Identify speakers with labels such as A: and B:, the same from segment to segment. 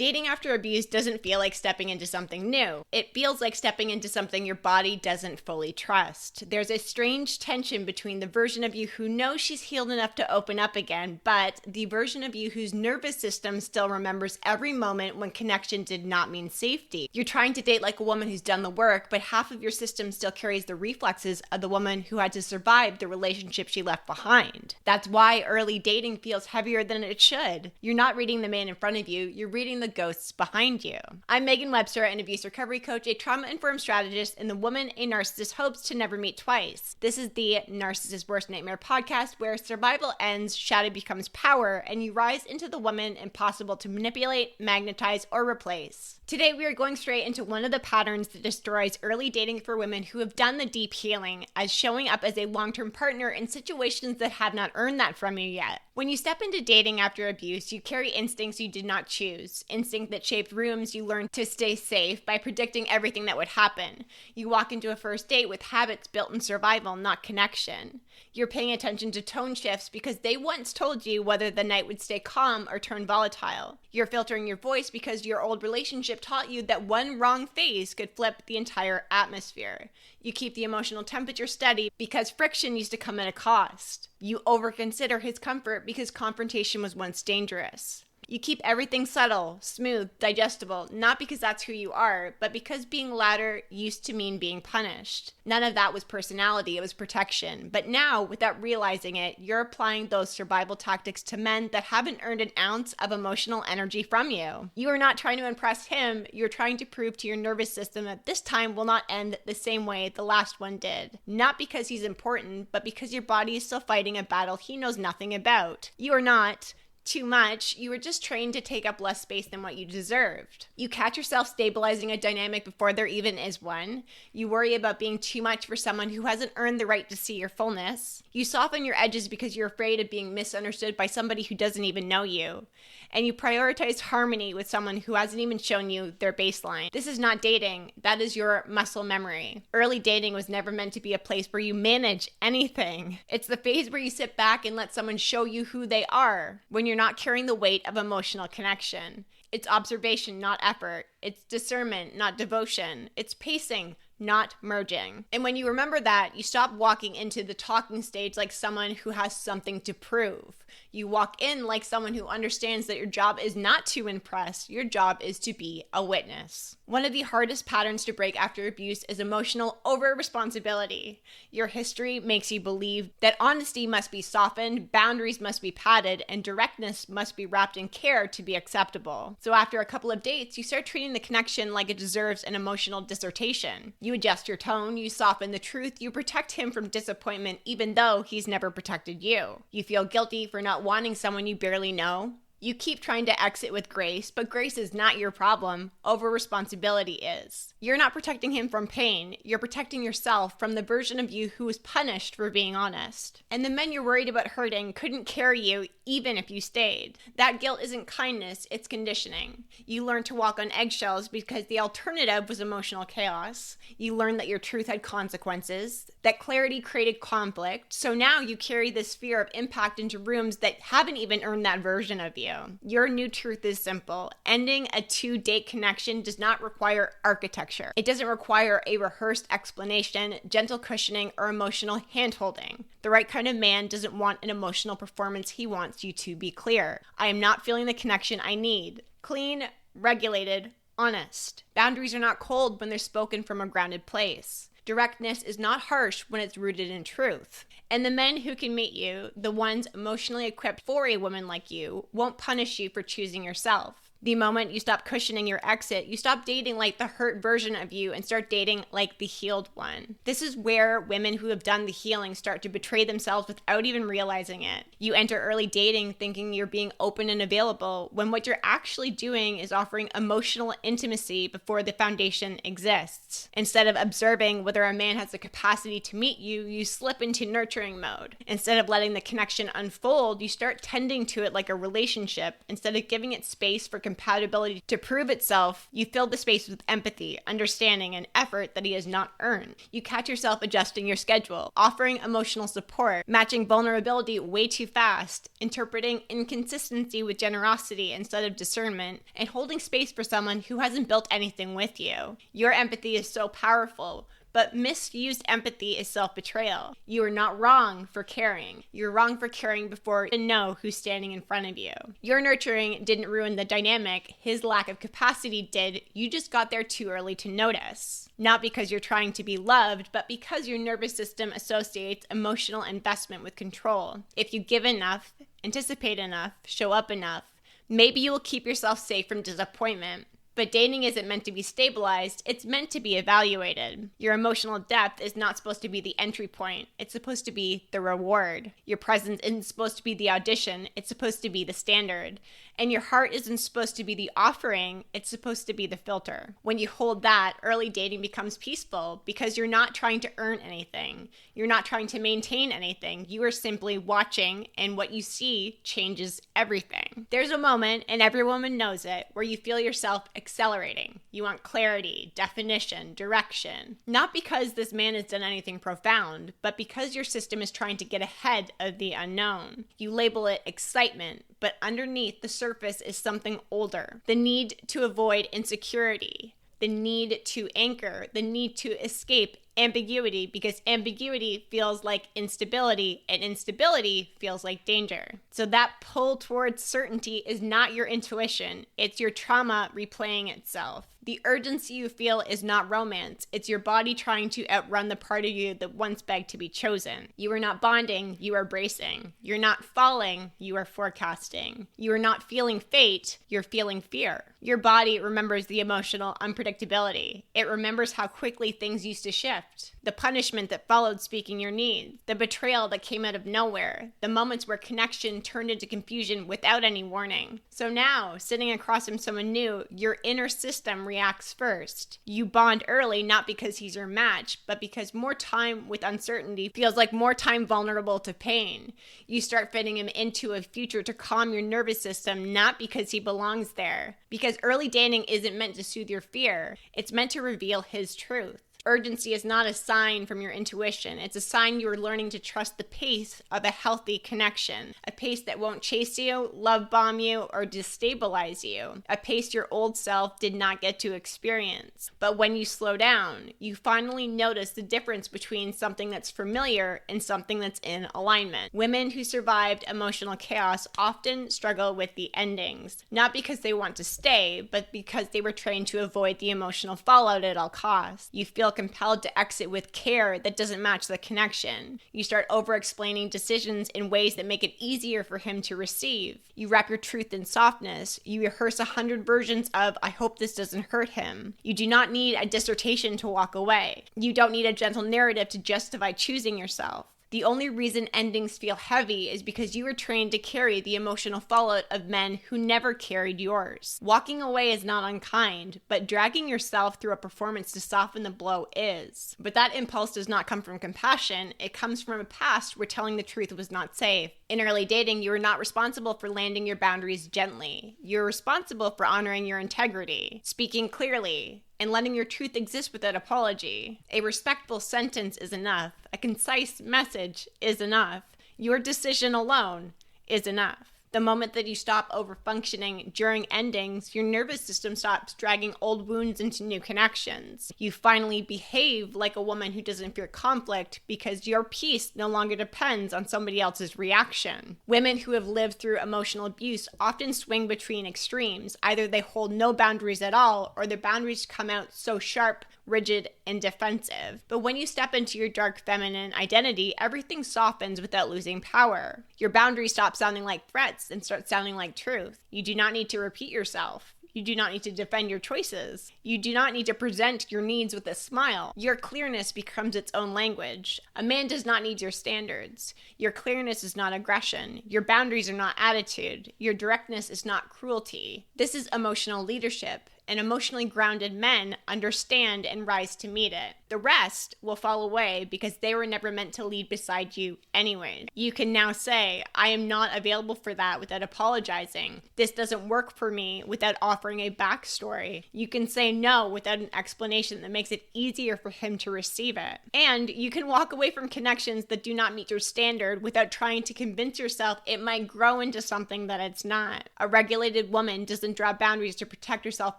A: Dating after abuse doesn't feel like stepping into something new. It feels like stepping into something your body doesn't fully trust. There's a strange tension between the version of you who knows she's healed enough to open up again, but the version of you whose nervous system still remembers every moment when connection did not mean safety. You're trying to date like a woman who's done the work, but half of your system still carries the reflexes of the woman who had to survive the relationship she left behind. That's why early dating feels heavier than it should. You're not reading the man in front of you, you're reading the ghosts behind you. I'm Megan Webster, an abuse recovery coach, a trauma-informed strategist, and the woman a narcissist hopes to never meet twice. This is the Narcissist's Worst Nightmare podcast, where survival ends, shadow becomes power, and you rise into the woman impossible to manipulate, magnetize, or replace. Today, we are going straight into one of the patterns that destroys early dating for women who have done the deep healing, as showing up as a long-term partner in situations that have not earned that from you yet. When you step into dating after abuse, you carry instincts you did not choose. Instinct that shaped rooms you learned to stay safe by predicting everything that would happen. You walk into a first date with habits built in survival, not connection. You're paying attention to tone shifts because they once told you whether the night would stay calm or turn volatile. You're filtering your voice because your old relationship taught you that one wrong phase could flip the entire atmosphere. You keep the emotional temperature steady because friction used to come at a cost. You overconsider his comfort because confrontation was once dangerous. You keep everything subtle, smooth, digestible, not because that's who you are, but because being louder used to mean being punished. None of that was personality, it was protection. But now, without realizing it, you're applying those survival tactics to men that haven't earned an ounce of emotional energy from you. You are not trying to impress him, you're trying to prove to your nervous system that this time will not end the same way the last one did. Not because he's important, but because your body is still fighting a battle he knows nothing about. You are not too much, you were just trained to take up less space than what you deserved. You catch yourself stabilizing a dynamic before there even is one. You worry about being too much for someone who hasn't earned the right to see your fullness. You soften your edges because you're afraid of being misunderstood by somebody who doesn't even know you. And you prioritize harmony with someone who hasn't even shown you their baseline. This is not dating, that is your muscle memory. Early dating was never meant to be a place where you manage anything. It's the phase where you sit back and let someone show you who they are, when you're not carrying the weight of emotional connection. It's observation, not effort. It's discernment, not devotion. It's pacing, not merging. And when you remember that, you stop walking into the talking stage like someone who has something to prove. You walk in like someone who understands that your job is not to impress, your job is to be a witness. One of the hardest patterns to break after abuse is emotional over-responsibility. Your history makes you believe that honesty must be softened, boundaries must be padded, and directness must be wrapped in care to be acceptable. So after a couple of dates, you start treating the connection like it deserves an emotional dissertation. You adjust your tone, you soften the truth, you protect him from disappointment even though he's never protected you. You feel guilty for not wanting someone you barely know. You keep trying to exit with grace, but grace is not your problem. Over-responsibility is. You're not protecting him from pain. You're protecting yourself from the version of you who was punished for being honest. And the men you're worried about hurting couldn't carry you even if you stayed. That guilt isn't kindness, it's conditioning. You learn to walk on eggshells because the alternative was emotional chaos. You learn that your truth had consequences, that clarity created conflict. So now you carry this fear of impact into rooms that haven't even earned that version of you. Your new truth is simple. Ending a two-date connection does not require architecture. It doesn't require a rehearsed explanation, gentle cushioning, or emotional hand-holding. The right kind of man doesn't want an emotional performance. He wants you to be clear. I am not feeling the connection I need. Clean, regulated, honest. Boundaries are not cold when they're spoken from a grounded place. Directness is not harsh when it's rooted in truth. And the men who can meet you, the ones emotionally equipped for a woman like you, won't punish you for choosing yourself. The moment you stop cushioning your exit, you stop dating like the hurt version of you and start dating like the healed one. This is where women who have done the healing start to betray themselves without even realizing it. You enter early dating thinking you're being open and available, when what you're actually doing is offering emotional intimacy before the foundation exists. Instead of observing whether a man has the capacity to meet you, you slip into nurturing mode. Instead of letting the connection unfold, you start tending to it like a relationship instead of giving it space for compatibility to prove itself, you fill the space with empathy, understanding, and effort that he has not earned. You catch yourself adjusting your schedule, offering emotional support, matching vulnerability way too fast, interpreting inconsistency with generosity instead of discernment, and holding space for someone who hasn't built anything with you. Your empathy is so powerful, but misused empathy is self-betrayal. You are not wrong for caring. You're wrong for caring before you know who's standing in front of you. Your nurturing didn't ruin the dynamic. His lack of capacity did. You just got there too early to notice. Not because you're trying to be loved, but because your nervous system associates emotional investment with control. If you give enough, anticipate enough, show up enough, maybe you will keep yourself safe from disappointment. But dating isn't meant to be stabilized, it's meant to be evaluated. Your emotional depth is not supposed to be the entry point, it's supposed to be the reward. Your presence isn't supposed to be the audition, it's supposed to be the standard. And your heart isn't supposed to be the offering, it's supposed to be the filter. When you hold that, early dating becomes peaceful because you're not trying to earn anything. You're not trying to maintain anything. You are simply watching, and what you see changes everything. There's a moment, and every woman knows it, where you feel yourself accelerating. You want clarity, definition, direction. Not because this man has done anything profound, but because your system is trying to get ahead of the unknown. You label it excitement, but underneath the surface is something older. The need to avoid insecurity, the need to anchor, the need to escape ambiguity, because ambiguity feels like instability and instability feels like danger. So that pull towards certainty is not your intuition, it's your trauma replaying itself. The urgency you feel is not romance. It's your body trying to outrun the part of you that once begged to be chosen. You are not bonding, you are bracing. You're not falling, you are forecasting. You are not feeling fate, you're feeling fear. Your body remembers the emotional unpredictability. It remembers how quickly things used to shift. The punishment that followed speaking your needs. The betrayal that came out of nowhere. The moments where connection turned into confusion without any warning. So now, sitting across from someone new, your inner system reacts first. You bond early not because he's your match, but because more time with uncertainty feels like more time vulnerable to pain. You start fitting him into a future to calm your nervous system, not because he belongs there. Because early dating isn't meant to soothe your fear. It's meant to reveal his truth. Urgency is not a sign from your intuition. It's a sign you are learning to trust the pace of a healthy connection. A pace that won't chase you, love bomb you, or destabilize you. A pace your old self did not get to experience. But when you slow down, you finally notice the difference between something that's familiar and something that's in alignment. Women who survived emotional chaos often struggle with the endings. Not because they want to stay, but because they were trained to avoid the emotional fallout at all costs. You feel compelled to exit with care that doesn't match the connection. You start over-explaining decisions in ways that make it easier for him to receive. You wrap your truth in softness. You rehearse 100 versions of, I hope this doesn't hurt him. You do not need a dissertation to walk away. You don't need a gentle narrative to justify choosing yourself. The only reason endings feel heavy is because you were trained to carry the emotional fallout of men who never carried yours. Walking away is not unkind, but dragging yourself through a performance to soften the blow is. But that impulse does not come from compassion, it comes from a past where telling the truth was not safe. In early dating, you are not responsible for landing your boundaries gently. You're responsible for honoring your integrity, speaking clearly, and letting your truth exist without apology. A respectful sentence is enough. A concise message is enough. Your decision alone is enough. The moment that you stop over-functioning during endings, your nervous system stops dragging old wounds into new connections. You finally behave like a woman who doesn't fear conflict because your peace no longer depends on somebody else's reaction. Women who have lived through emotional abuse often swing between extremes. Either they hold no boundaries at all, or their boundaries come out so sharp, rigid, and defensive. But when you step into your dark feminine identity, everything softens without losing power. Your boundaries stop sounding like threats and start sounding like truth. You do not need to repeat yourself. You do not need to defend your choices. You do not need to present your needs with a smile. Your clearness becomes its own language. A man does not need your standards. Your clearness is not aggression. Your boundaries are not attitude. Your directness is not cruelty. This is emotional leadership. and emotionally grounded men understand and rise to meet it. The rest will fall away because they were never meant to lead beside you anyway. You can now say, I am not available for that without apologizing. This doesn't work for me without offering a backstory. You can say no without an explanation that makes it easier for him to receive it. And you can walk away from connections that do not meet your standard without trying to convince yourself it might grow into something that it's not. A regulated woman doesn't draw boundaries to protect herself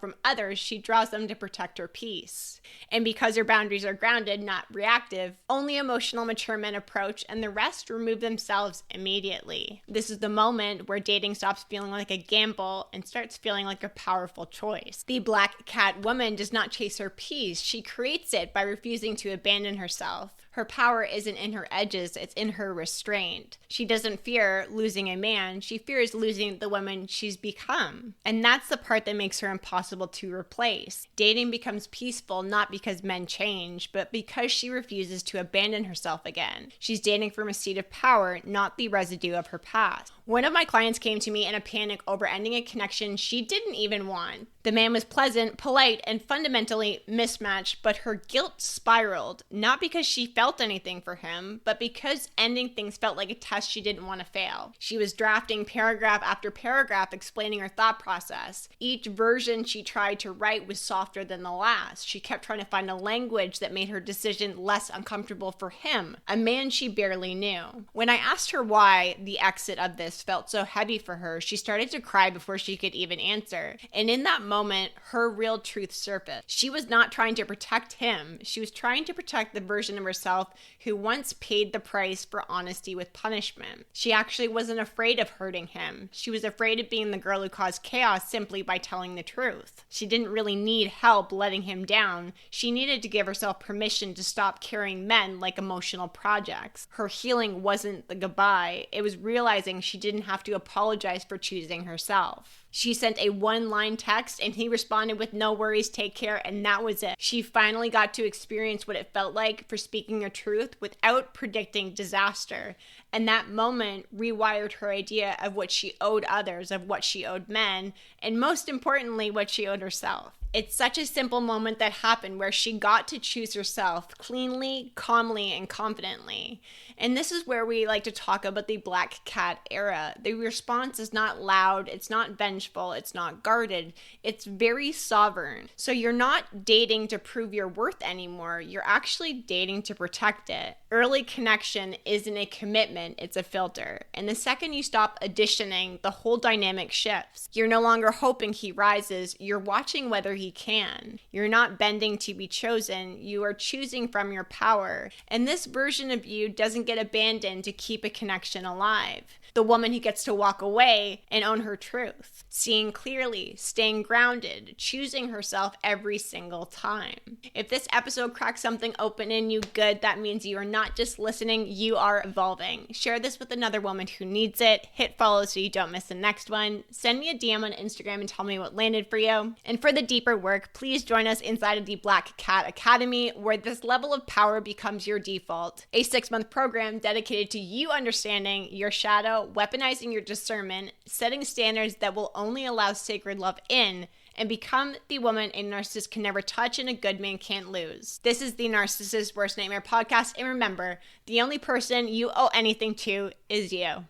A: from others, she draws them to protect her peace. And because her boundaries are grounded, not reactive, only emotional mature men approach and the rest remove themselves immediately. This is the moment where dating stops feeling like a gamble and starts feeling like a powerful choice. The black cat woman does not chase her peace, she creates it by refusing to abandon herself. Her power isn't in her edges, it's in her restraint. She doesn't fear losing a man, she fears losing the woman she's become. And that's the part that makes her impossible to replace. Dating becomes peaceful not because men change, but because she refuses to abandon herself again. She's dating from a seat of power, not the residue of her past. One of my clients came to me in a panic over ending a connection she didn't even want. The man was pleasant, polite, and fundamentally mismatched, but her guilt spiraled, not because she felt anything for him, but because ending things felt like a test she didn't want to fail. She was drafting paragraph after paragraph explaining her thought process. Each version she tried to write was softer than the last. She kept trying to find a language that made her decision less uncomfortable for him, a man she barely knew. When I asked her why the exit of this felt so heavy for her, she started to cry before she could even answer. And in that moment, her real truth surfaced. She was not trying to protect him. She was trying to protect the version of herself who once paid the price for honesty with punishment. She actually wasn't afraid of hurting him. She was afraid of being the girl who caused chaos simply by telling the truth. She didn't really need help letting him down. She needed to give herself permission to stop carrying men like emotional projects. Her healing wasn't the goodbye. It was realizing she didn't have to apologize for choosing herself. She sent a one-line text and he responded with no worries, take care, and that was it. She finally got to experience what it felt like for speaking her truth without predicting disaster. And that moment rewired her idea of what she owed others, of what she owed men, and most importantly, what she owed herself. It's such a simple moment that happened where she got to choose herself cleanly, calmly, and confidently. And this is where we like to talk about the black cat era. The response is not loud, it's not vengeful, it's not guarded, it's very sovereign. So you're not dating to prove your worth anymore, you're actually dating to protect it. Early connection isn't a commitment, it's a filter. And the second you stop auditioning, the whole dynamic shifts. You're no longer hoping he rises, you're watching whether he can. You're not bending to be chosen, you are choosing from your power. And this version of you doesn't get abandoned to keep a connection alive. The woman who gets to walk away and own her truth, seeing clearly, staying grounded, choosing herself every single time. If this episode cracks something open in you good, that means you are not just listening, you are evolving. Share this with another woman who needs it. Hit follow so you don't miss the next one. Send me a DM on Instagram and tell me what landed for you. And for the deeper work, please join us inside of the Black Cat Academy, where this level of power becomes your default. A 6-month program dedicated to you understanding your shadow, weaponizing your discernment, setting standards that will only allow sacred love in, and become the woman a narcissist can never touch and a good man can't lose. This is the Narcissist's Worst Nightmare podcast, and remember, the only person you owe anything to is you.